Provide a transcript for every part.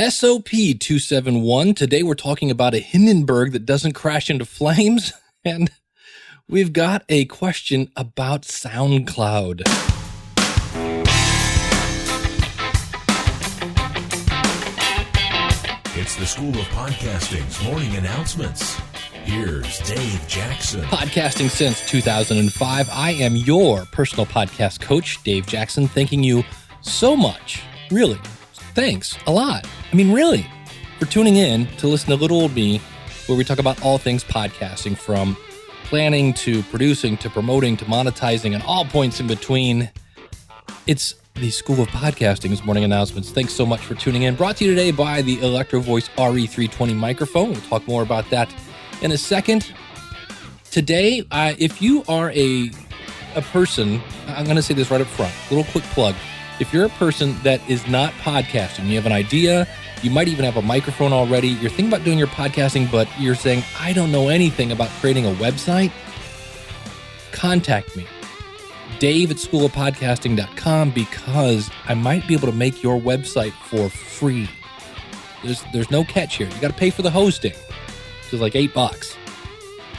SOP 271. Today we're talking about a Hindenburg that doesn't crash into flames, and we've got a question about SoundCloud. It's the School of Podcasting's morning announcements. Here's Dave Jackson. Podcasting since 2005. I am your personal podcast coach, Dave Jackson, thanking you so much. Really, thanks a lot. I mean, really, for tuning in to listen to Little Old Me, where we talk about all things podcasting, from planning to producing to promoting to monetizing and all points in between. It's the School of Podcasting's morning announcements. Thanks so much for tuning in. Brought to you today by the Electro Voice RE320 microphone. We'll talk more about that in a second. Today, if you are a person, I'm going to say this right up front, little quick plug. If you're a person that is not podcasting, you have an idea, you might even have a microphone already, you're thinking about doing your podcasting, but you're saying, I don't know anything about creating a website, contact me, dave@schoolofpodcasting.com, because I might be able to make your website for free. There's no catch here. You got to pay for the hosting, which is like $8.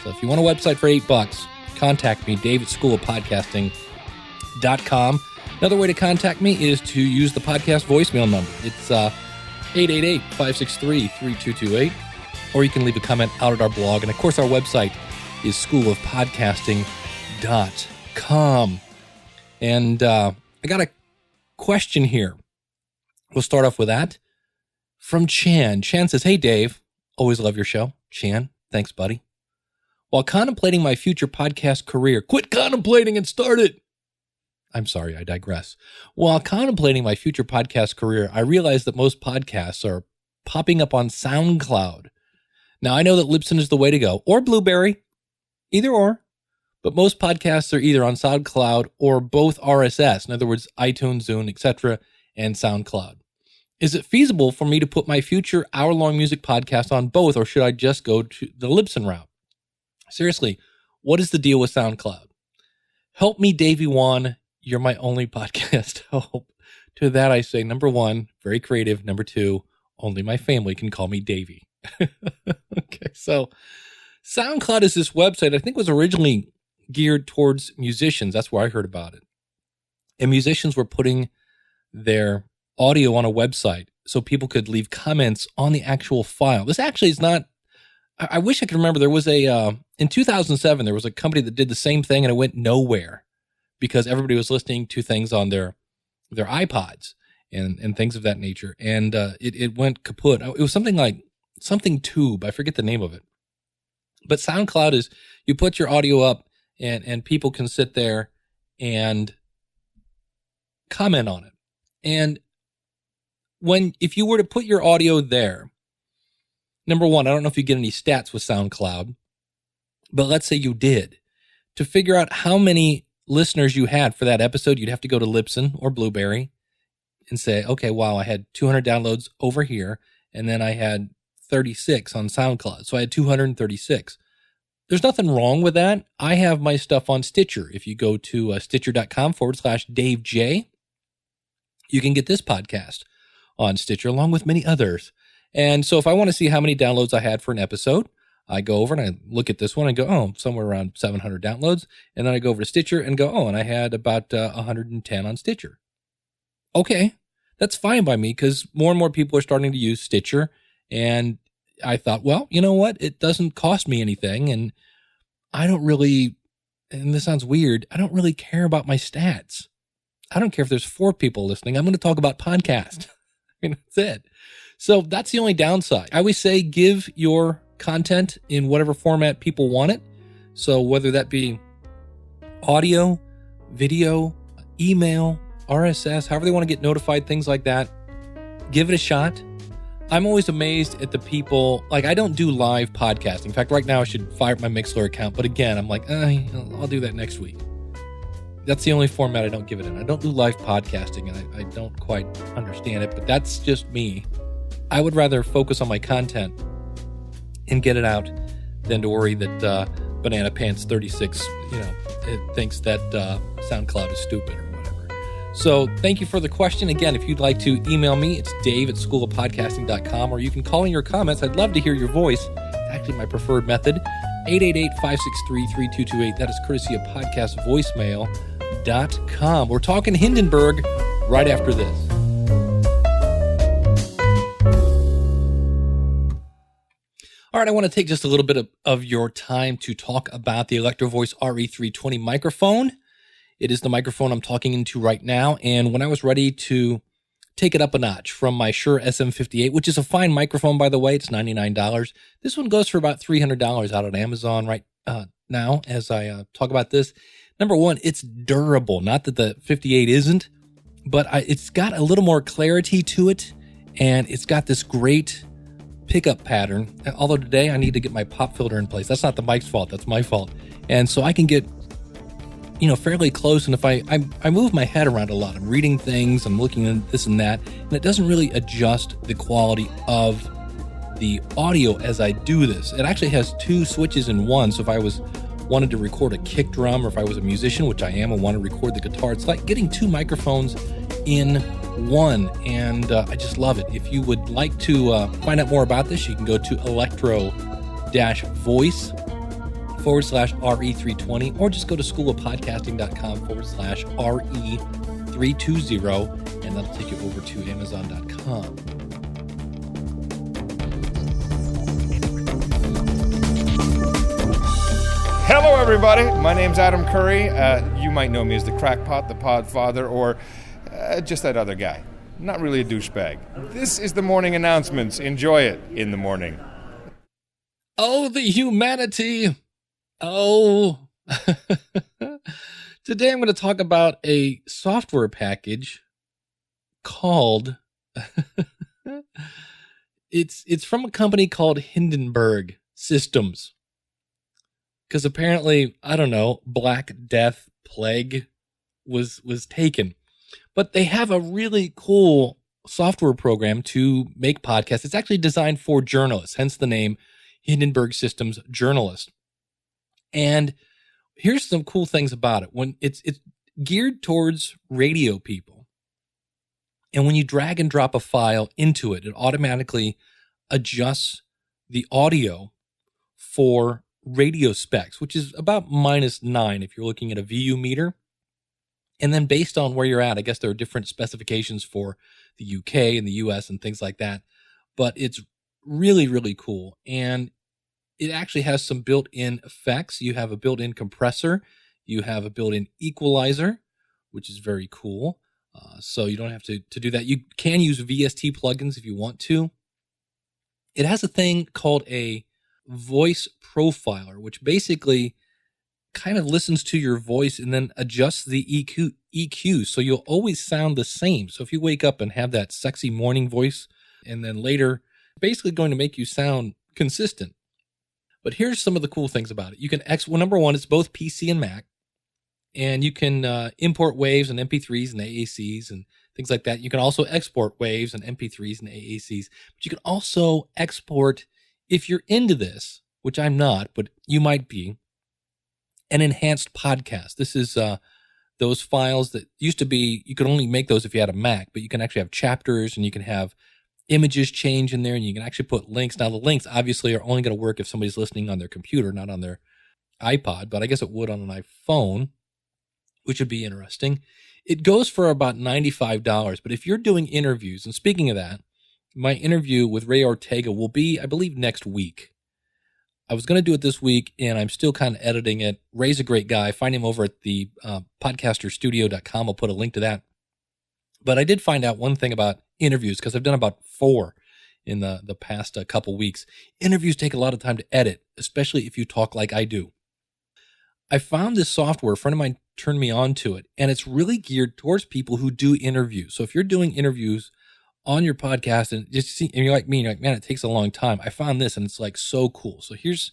So if you want a website for $8, contact me, dave@schoolofpodcasting.com. Another way to contact me is to use the podcast voicemail number. It's 888-563-3228, or you can leave a comment out at our blog. And of course, our website is schoolofpodcasting.com. And I got a question here. We'll start off with that from Chan. Chan says, "Hey, Dave, always love your show." Chan, thanks, buddy. While contemplating my future podcast career, quit contemplating and start it. I'm sorry, I digress. While contemplating my future podcast career, I realized that most podcasts are popping up on SoundCloud. Now, I know that Libsyn is the way to go, or Blueberry, either or, but most podcasts are either on SoundCloud or both RSS, in other words, iTunes, Zune, etc., and SoundCloud. Is it feasible for me to put my future hour-long music podcast on both, or should I just go to the Libsyn route? Seriously, what is the deal with SoundCloud? Help me, Davey Wan. You're my only podcast hope. To that I say, number one, very creative. Number two, only my family can call me Davey. Okay, so SoundCloud is this website I think was originally geared towards musicians. That's where I heard about it. And musicians were putting their audio on a website so people could leave comments on the actual file. This actually is not, I wish I could remember. There was in 2007, there was a company that did the same thing and it went nowhere, because everybody was listening to things on their iPods and things of that nature. And it went kaput. It was something like something Tube. I forget the name of it. But SoundCloud is, you put your audio up and people can sit there and comment on it. And if you were to put your audio there, number one, I don't know if you get any stats with SoundCloud, but let's say you did. To figure out how many listeners you had for that episode, you'd have to go to Libsyn or Blueberry and say, okay, wow, I had 200 downloads over here, and then I had 36 on SoundCloud. So I had 236. There's nothing wrong with that. I have my stuff on Stitcher. If you go to stitcher.com/DaveJ, you can get this podcast on Stitcher along with many others. And so if I want to see how many downloads I had for an episode, I go over and I look at this one and go, oh, somewhere around 700 downloads. And then I go over to Stitcher and go, oh, and I had about 110 on Stitcher. Okay, that's fine by me, because more and more people are starting to use Stitcher. And I thought, well, you know what? It doesn't cost me anything. And I don't really, and this sounds weird, I don't really care about my stats. I don't care if there's 4 people listening. I'm going to talk about podcast. I mean, that's it. So that's the only downside. I always say give your content in whatever format people want it. So whether that be audio, video, email, RSS, however they want to get notified, things like that, give it a shot. I'm always amazed at the people, like I don't do live podcasting. In fact, right now I should fire up my Mixlr account. But again, I'm like, I'll do that next week. That's the only format I don't give it in. I don't do live podcasting, and I don't quite understand it, but that's just me. I would rather focus on my content and get it out than to worry that Banana Pants 36, it thinks that SoundCloud is stupid or whatever. So thank you for the question. Again, if you'd like to email me, it's dave@schoolofpodcasting.com, or you can call in your comments. I'd love to hear your voice. It's actually my preferred method. 888-563-3228. That is courtesy of podcastvoicemail.com. We're talking Hindenburg right after this. All right, I want to take just a little bit of your time to talk about the Electro-Voice RE320 microphone. It is the microphone I'm talking into right now, and when I was ready to take it up a notch from my Shure SM58, which is a fine microphone, by the way, it's $99. This one goes for about $300 out on Amazon right now as I talk about this. Number one, it's durable. Not that the 58 isn't, but it's got a little more clarity to it, and it's got this great pickup pattern. Although today I need to get my pop filter in place. That's not the mic's fault. That's my fault. And so I can get, fairly close. And if I move my head around a lot, I'm reading things, I'm looking at this and that, and it doesn't really adjust the quality of the audio as I do this. It actually has two switches in one. So if I wanted to record a kick drum, or if I was a musician, which I am, and want to record the guitar, it's like getting two microphones in one, and I just love it. If you would like to find out more about this, you can go to electro-voice/RE320, or just go to schoolofpodcasting.com/RE320, and that'll take you over to Amazon.com. Hello, everybody. My name's Adam Curry. You might know me as the Crackpot, the Podfather, or just that other guy. Not really a douchebag. This is the morning announcements. Enjoy it in the morning. Oh, the humanity. Oh. Today I'm going to talk about a software package called it's from a company called Hindenburg Systems. Because apparently, I don't know, Black Death Plague was taken. But they have a really cool software program to make podcasts. It's actually designed for journalists, hence the name Hindenburg Systems Journalist. And here's some cool things about it. When it's geared towards radio people. And when you drag and drop a file into it, it automatically adjusts the audio for radio specs, which is about -9 if you're looking at a VU meter. And then based on where you're at, I guess there are different specifications for the UK and the US and things like that. But it's really, really cool. And it actually has some built-in effects. You have a built-in compressor. You have a built-in equalizer, which is very cool. So you don't have to do that. You can use VST plugins if you want to. It has a thing called a voice profiler, which basically kind of listens to your voice and then adjusts the EQ, so you'll always sound the same. So if you wake up and have that sexy morning voice, and then later, basically going to make you sound consistent. But here's some of the cool things about it. You can number one, it's both PC and Mac, and you can import waves and MP3s and AACs and things like that. You can also export waves and MP3s and AACs, but you can also export, if you're into this, which I'm not, but you might be, an enhanced podcast. This is those files that used to be, you could only make those if you had a Mac, but you can actually have chapters, and you can have images change in there, and you can actually put links. Now, the links obviously are only going to work if somebody's listening on their computer, not on their iPod, but I guess it would on an iPhone, which would be interesting. It goes for about $95, but if you're doing interviews, and speaking of that, my interview with Ray Ortega will be, I believe, next week. I was going to do it this week, and I'm still kind of editing it. Ray's a great guy. Find him over at the podcasterstudio.com. I'll put a link to that. But I did find out one thing about interviews, because I've done about 4 in the past couple weeks. Interviews take a lot of time to edit, especially if you talk like I do. I found this software. A friend of mine turned me on to it, and it's really geared towards people who do interviews. So if you're doing interviews on your podcast and you're like me, and you're like, man, it takes a long time. I found this, and it's like so cool. So here's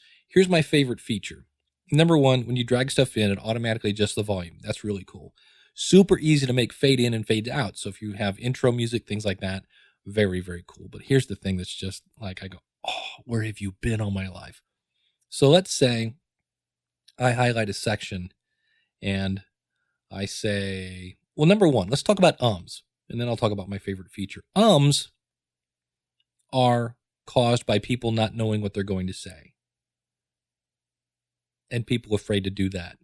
my favorite feature. Number one, when you drag stuff in, it automatically adjusts the volume. That's really cool. Super easy to make fade in and fade out. So if you have intro music, things like that, very, very cool. But here's the thing that's just like, I go, oh, where have you been all my life? So let's say I highlight a section and I say, Well, number one, let's talk about ums, and then I'll talk about my favorite feature. Ums are caused by people not knowing what they're going to say, and people afraid to do that,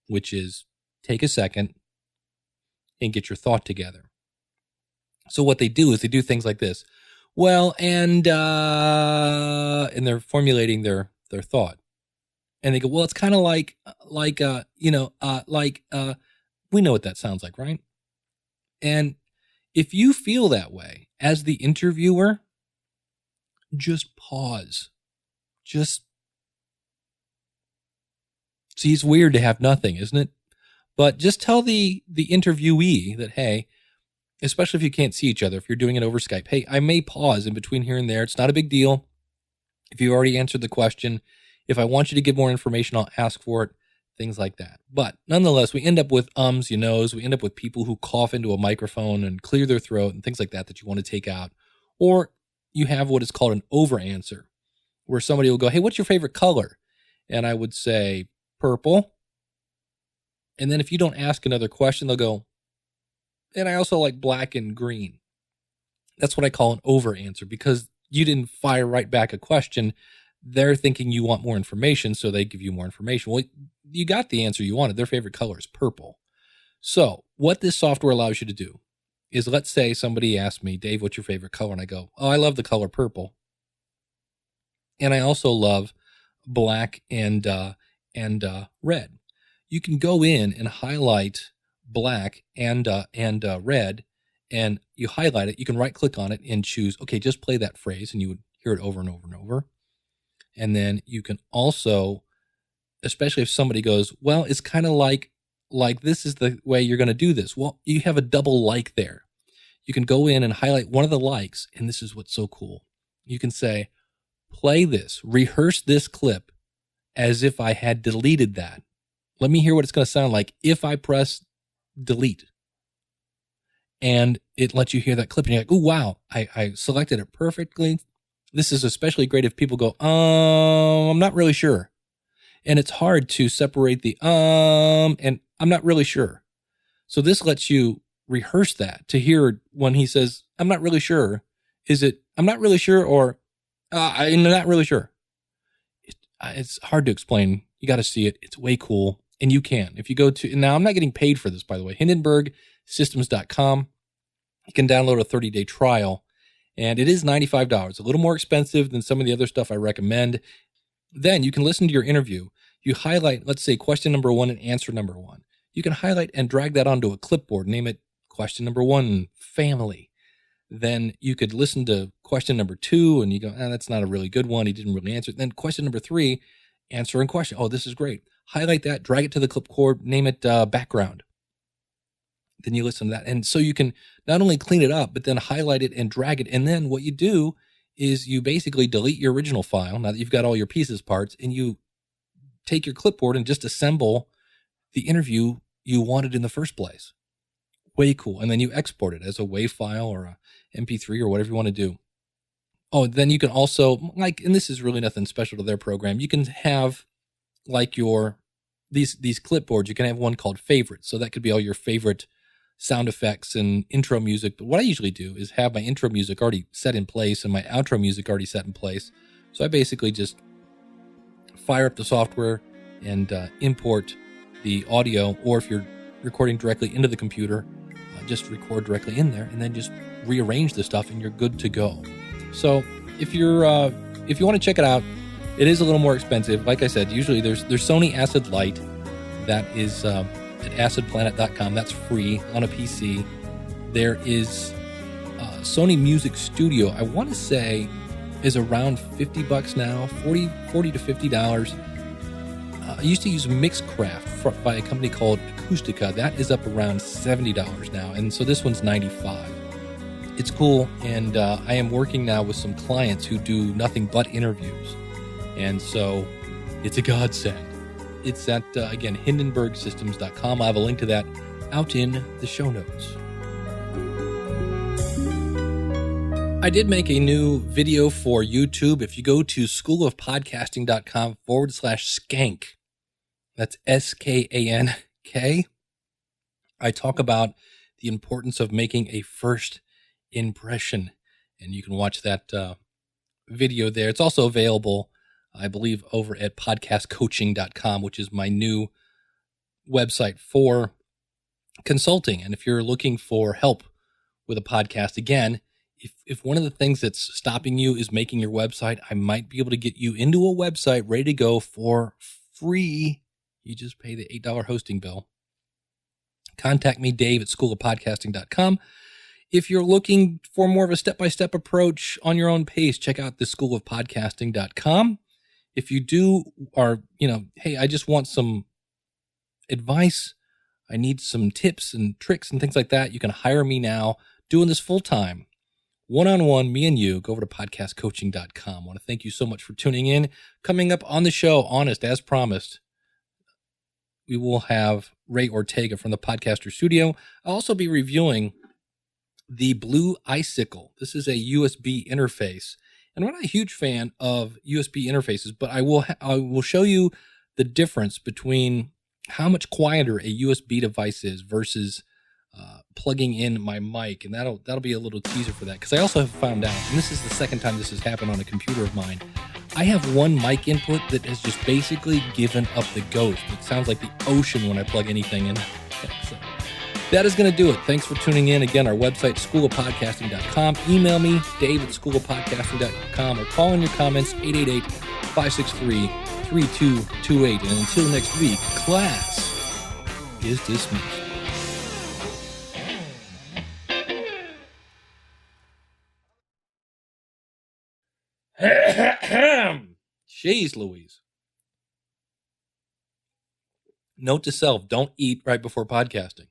which is take a second and get your thought together. So what they do is they do things like this. Well, and they're formulating their thought. And they go, well, it's kind of like, we know what that sounds like, right? And if you feel that way as the interviewer, just pause. See, it's weird to have nothing, isn't it? But just tell the interviewee that, hey, especially if you can't see each other, if you're doing it over Skype, hey, I may pause in between here and there. It's not a big deal. If you already answered the question, if I want you to give more information, I'll ask for it, things like that. But nonetheless, we end up with ums, we end up with people who cough into a microphone and clear their throat and things like that you want to take out. Or you have what is called an over answer, where somebody will go, hey, what's your favorite color? And I would say purple. And then if you don't ask another question, they'll go, and I also like black and green. That's what I call an over answer, because you didn't fire right back a question. They're thinking you want more information, so they give you more information. Well, you got the answer you wanted. Their favorite color is purple. So what this software allows you to do is, let's say somebody asked me, Dave, what's your favorite color? And I go, oh, I love the color purple. And I also love black and red. You can go in and highlight black and red, and you highlight it. You can right click on it and choose, okay, just play that phrase, and you would hear it over and over and over. And then you can also, especially if somebody goes, well, it's kind of like this is the way you're going to do this. Well, you have a double like there. You can go in and highlight one of the likes, and this is what's so cool. You can say, play this, rehearse this clip as if I had deleted that. Let me hear what it's going to sound like if I press delete. And it lets you hear that clip, and you're like, oh, wow, I selected it perfectly. This is especially great if people go, I'm not really sure. And it's hard to separate the and I'm not really sure. So this lets you rehearse that to hear when he says, I'm not really sure. Is it, I'm not really sure, or I'm not really sure? It's hard to explain. You got to see it. It's way cool. And you can. If you go to, now I'm not getting paid for this, by the way, HindenburgSystems.com. You can download a 30-day trial. And it is $95, a little more expensive than some of the other stuff I recommend. Then you can listen to your interview. You highlight, let's say, question number 1 and answer number 1. You can highlight and drag that onto a clipboard. Name it question number 1, family. Then you could listen to question number 2, and you go, that's not a really good one. He didn't really answer it. Then question number 3, answer and question. Oh, this is great. Highlight that, drag it to the clipboard, name it background. Then you listen to that. And so you can not only clean it up, but then highlight it and drag it. And then what you do is you basically delete your original file, now that you've got all your pieces parts, and you take your clipboard and just assemble the interview you wanted in the first place. Way cool. And then you export it as a WAV file or a MP3 or whatever you want to do. Oh, then you can also, and this is really nothing special to their program, you can have these clipboards. You can have one called favorites. So that could be all your favorite sound effects and intro music. But what I usually do is have my intro music already set in place and my outro music already set in place. So I basically just fire up the software and import the audio, or if you're recording directly into the computer, just record directly in there and then just rearrange the stuff and you're good to go. So if you want to check it out, it is a little more expensive. Like I said, usually there's Sony Acid Lite that is at acidplanet.com. That's free on a PC. There is Sony Music Studio. I want to say is around $50 now, $40 to $50. I used to use Mixcraft by a company called Acoustica. That is up around $70 now, and so this one's $95. It's cool, and I am working now with some clients who do nothing but interviews, and so it's a godsend. It's at, again, HindenburgSystems.com. I have a link to that out in the show notes. I did make a new video for YouTube. If you go to schoolofpodcasting.com/skank, that's SKANK, I talk about the importance of making a first impression, and you can watch that video there. It's also available, I believe, over at podcastcoaching.com, which is my new website for consulting. And if you're looking for help with a podcast, again, if one of the things that's stopping you is making your website, I might be able to get you into a website ready to go for free. You just pay the $8 hosting bill. Contact me, Dave, at schoolofpodcasting.com. If you're looking for more of a step-by-step approach on your own pace, check out the schoolofpodcasting.com. If you are, hey, I just want some advice, I need some tips and tricks and things like that, you can hire me now, doing this full-time, one-on-one, me and you. Go over to podcastcoaching.com. I want to thank you so much for tuning in. Coming up on the show, Honest, as promised, we will have Ray Ortega from the Podcaster Studio. I'll also be reviewing the Blue Icicle. This is a USB interface. And I'm not a huge fan of USB interfaces, but I will show you the difference between how much quieter a USB device is versus plugging in my mic. And that'll be a little teaser for that. Because I also have found out, and this is the second time this has happened on a computer of mine, I have one mic input that has just basically given up the ghost. It sounds like the ocean when I plug anything in. So that is going to do it. Thanks for tuning in. Again, our website, schoolofpodcasting.com. Email me, Dave at schoolofpodcasting.com, or call in your comments, 888-563-3228. And until next week, class is dismissed. Jeez Louise. Note to self, don't eat right before podcasting.